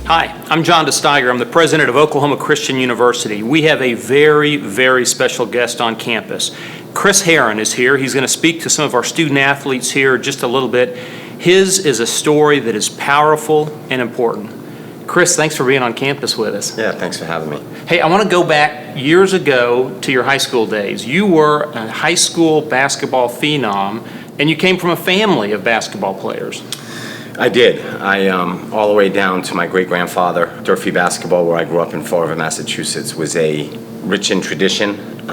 Hi, I'm John DeSteiger. I'm the president of Oklahoma Christian University. We have a very, very special guest on campus. Chris Herren is here. He's going to speak to some of our student athletes here just a little bit. His is a story that is powerful and important. Chris, thanks for being on campus with us. Yeah, thanks for having me. Hey, I want to go back years ago to your high school days. You were a high school basketball phenom, and you came from a family of basketball players. I did. All the way down to my great-grandfather. Durfee basketball, where I grew up in Fall River, Massachusetts, was a rich in tradition,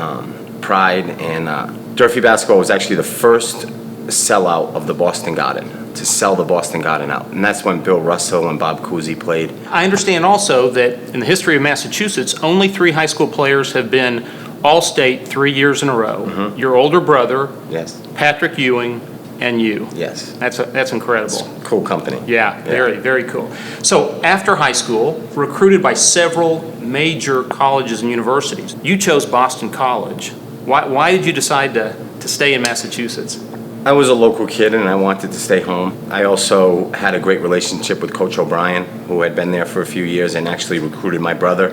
pride, and Durfee basketball was actually the first sellout of the Boston Garden, to sell the Boston Garden out. And that's when Bill Russell and Bob Cousy played. I understand also that in the history of Massachusetts, only 3 high school players have been All-State 3 years in a row. Mm-hmm. Your older brother, Yes. Patrick Ewing, and you. Yes. That's incredible. It's cool company. Yeah, very, very cool. So after high school, recruited by several major colleges and universities, you chose Boston College. Why did you decide to stay in Massachusetts? I was a local kid and I wanted to stay home. I also had a great relationship with Coach O'Brien, who had been there for a few years and actually recruited my brother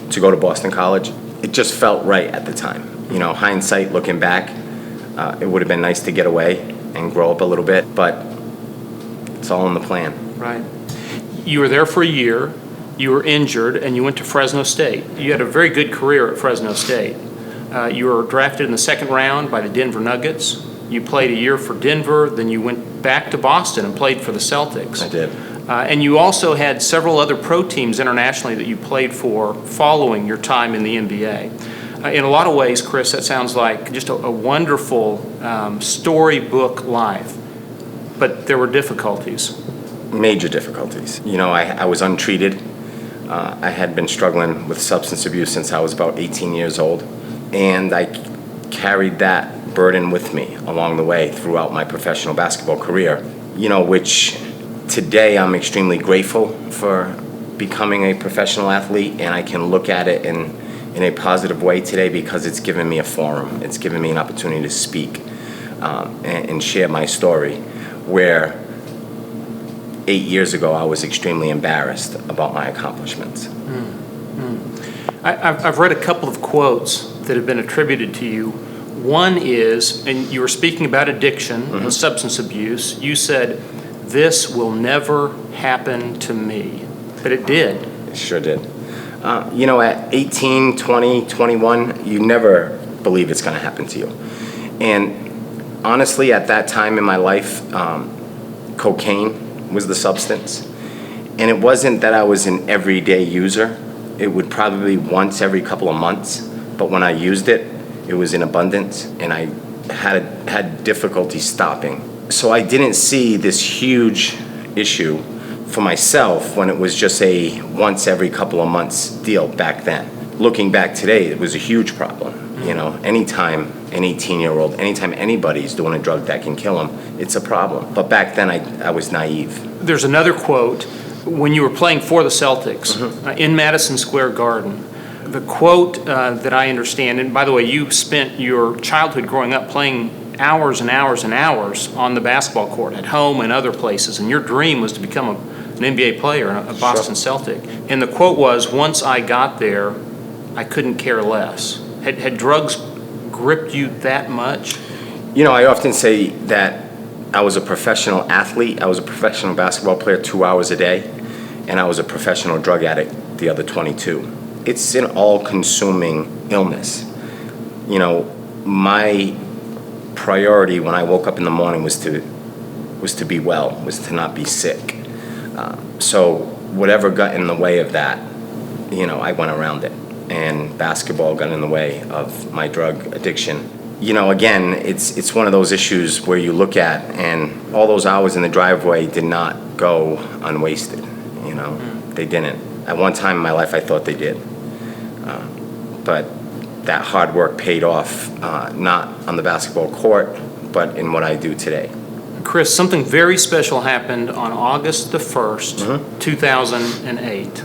to go to Boston College. It just felt right at the time. You know, hindsight, looking back, it would have been nice to get away and grow up a little bit, but it's all in the plan. Right. You were there for a year, you were injured, and you went to Fresno State. You had a very good career at Fresno State. You were drafted in the second round by the Denver Nuggets. You played a year for Denver, then you went back to Boston and played for the Celtics. I did. And you also had several other pro teams internationally that you played for following your time in the NBA. In a lot of ways, Chris, that sounds like just a wonderful storybook life. But there were difficulties. Major difficulties. You know, I was untreated. I had been struggling with substance abuse since I was about 18 years old. And I carried that burden with me along the way throughout my professional basketball career. You know, which today I'm extremely grateful for becoming a professional athlete, and I can look at it in a positive way today because it's given me a forum. It's given me an opportunity to speak and share my story, where 8 years ago I was extremely embarrassed about my accomplishments. I've read a couple of quotes that have been attributed to you. One is, and you were speaking about addiction and substance abuse, you said, "This will never happen to me." But it did. It sure did. You know, at 18, 20, 21, you never believe it's going to happen to you. And honestly, at that time in my life, cocaine was the substance. And it wasn't that I was an everyday user. It would probably be once every couple of months. But when I used it, it was in abundance, and I had difficulty stopping. So I didn't see this huge issue for myself when it was just a once every couple of months deal back then. Looking back today, it was a huge problem. You know, anytime an 18-year-old, anytime anybody's doing a drug that can kill them, it's a problem. But back then, I was naive. There's another quote when you were playing for the Celtics in Madison Square Garden. The quote that I understand, and by the way, you spent your childhood growing up playing hours and hours and hours on the basketball court at home and other places, and your dream was to become an NBA player, a Boston Celtic. And the quote was, "Once I got there, I couldn't care less." Had drugs gripped you that much? You know, I often say that I was a professional athlete. I was a professional basketball player 2 hours a day, and I was a professional drug addict the other 22. It's an all-consuming illness. You know, my priority when I woke up in the morning was to be well, was to not be sick. So whatever got in the way of that, you know, I went around it. And basketball got in the way of my drug addiction. You know, again, it's one of those issues where you look at, and all those hours in the driveway did not go unwasted. You know, they didn't. At one time in my life, I thought they did. But that hard work paid off, not on the basketball court, but in what I do today. Chris, something very special happened on August the 1st, 2008.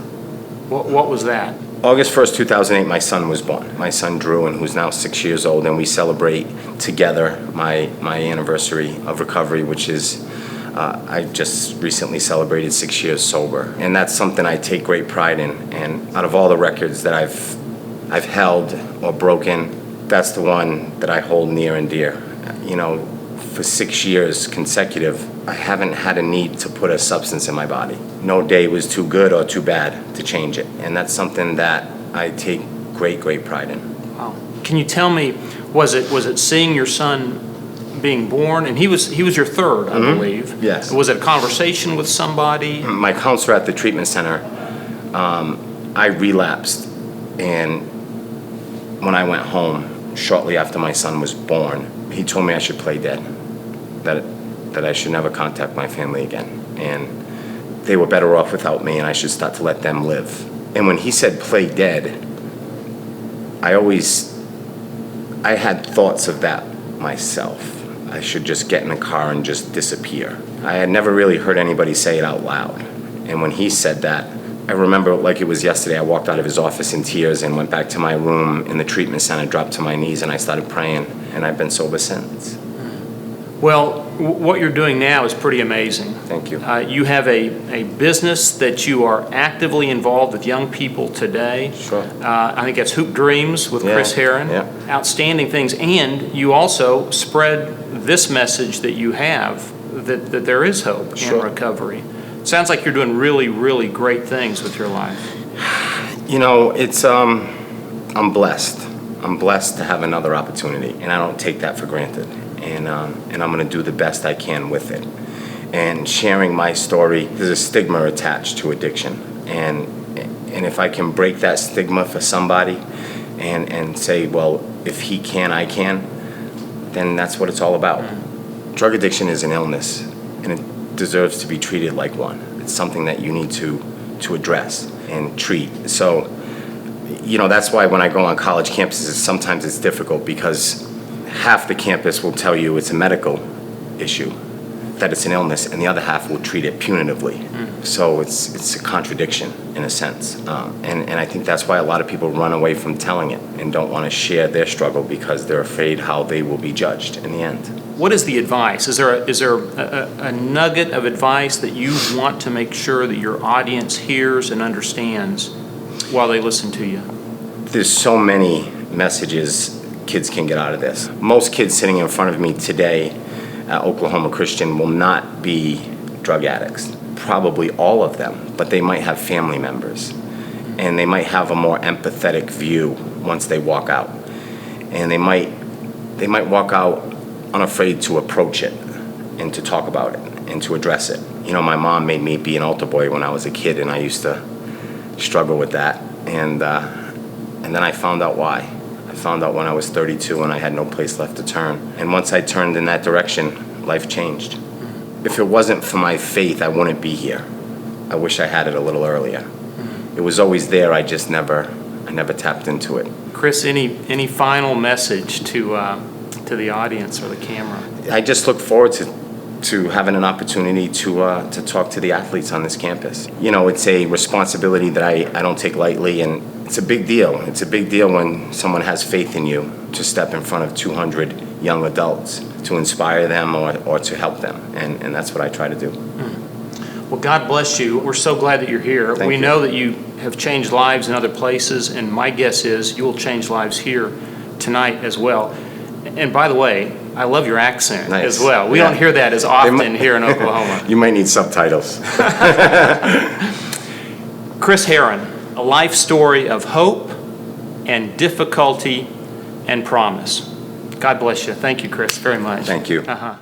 What was that? August 1st, 2008, my son was born. My son Drew, and who's now 6 years old, and we celebrate together my anniversary of recovery, which is I just recently celebrated 6 years sober, and that's something I take great pride in. And out of all the records that I've held or broken, that's the one that I hold near and dear. You know, for 6 years consecutive, I haven't had a need to put a substance in my body. No day was too good or too bad to change it, and that's something that I take great pride in. Wow. Can you tell me, was it seeing your son being born, and he was your third, I believe? Yes. Was it a conversation with somebody? My counselor at the treatment center, I relapsed, and when I went home shortly after my son was born, he told me I should play dead, that I should never contact my family again, and they were better off without me, and I should start to let them live. And when he said play dead, I had thoughts of that myself. I should just get in a car and just disappear. I had never really heard anybody say it out loud. And when he said that, I remember like it was yesterday, I walked out of his office in tears and went back to my room in the treatment center, dropped to my knees, and I started praying, and I've been sober since. Well, what you're doing now is pretty amazing. Thank you. You have a business that you are actively involved with young people today. Sure. I think that's Hoop Dreams with Chris Herren. Yeah. Outstanding things. And you also spread this message that you have, that there is hope and recovery. Sounds like you're doing really great things with your life. You know, it's, I'm blessed. I'm blessed to have another opportunity, and I don't take that for granted. And I'm going to do the best I can with it. And sharing my story, there's a stigma attached to addiction. And if I can break that stigma for somebody and say, well, if he can, I can, then that's what it's all about. Drug addiction is an illness, and it deserves to be treated like one. It's something that you need to address and treat. So, you know, that's why when I go on college campuses, sometimes it's difficult because half the campus will tell you it's a medical issue, that it's an illness, and the other half will treat it punitively. So it's a contradiction in a sense. And I think that's why a lot of people run away from telling it and don't want to share their struggle because they're afraid how they will be judged in the end. What is the advice? Is there a nugget of advice that you want to make sure that your audience hears and understands while they listen to you? There's so many messages kids can get out of this. Most kids sitting in front of me today at Oklahoma Christian will not be drug addicts. Probably all of them, but they might have family members. And they might have a more empathetic view once they walk out. And they might walk out unafraid to approach it and to talk about it and to address it. You know, my mom made me be an altar boy when I was a kid, and I used to struggle with that. And then I found out why. I found out when I was 32 and I had no place left to turn. And once I turned in that direction, life changed. If it wasn't for my faith, I wouldn't be here. I wish I had it a little earlier. It was always there, I never tapped into it. Chris, any final message to the audience or the camera? I just look forward to having an opportunity to talk to the athletes on this campus. You know, it's a responsibility that I don't take lightly, and it's a big deal. It's a big deal when someone has faith in you to step in front of 200 young adults to inspire them or to help them, and that's what I try to do. Well, God bless you. We're so glad that you're here. Thank we you. know that you have changed lives in other places, and my guess is you will change lives here tonight as well. And by the way, I love your accent as well. We don't hear that as often here in Oklahoma. You might need subtitles. Chris Herren, a life story of hope and difficulty and promise. God bless you. Thank you, Chris, very much. Thank you. Uh-huh.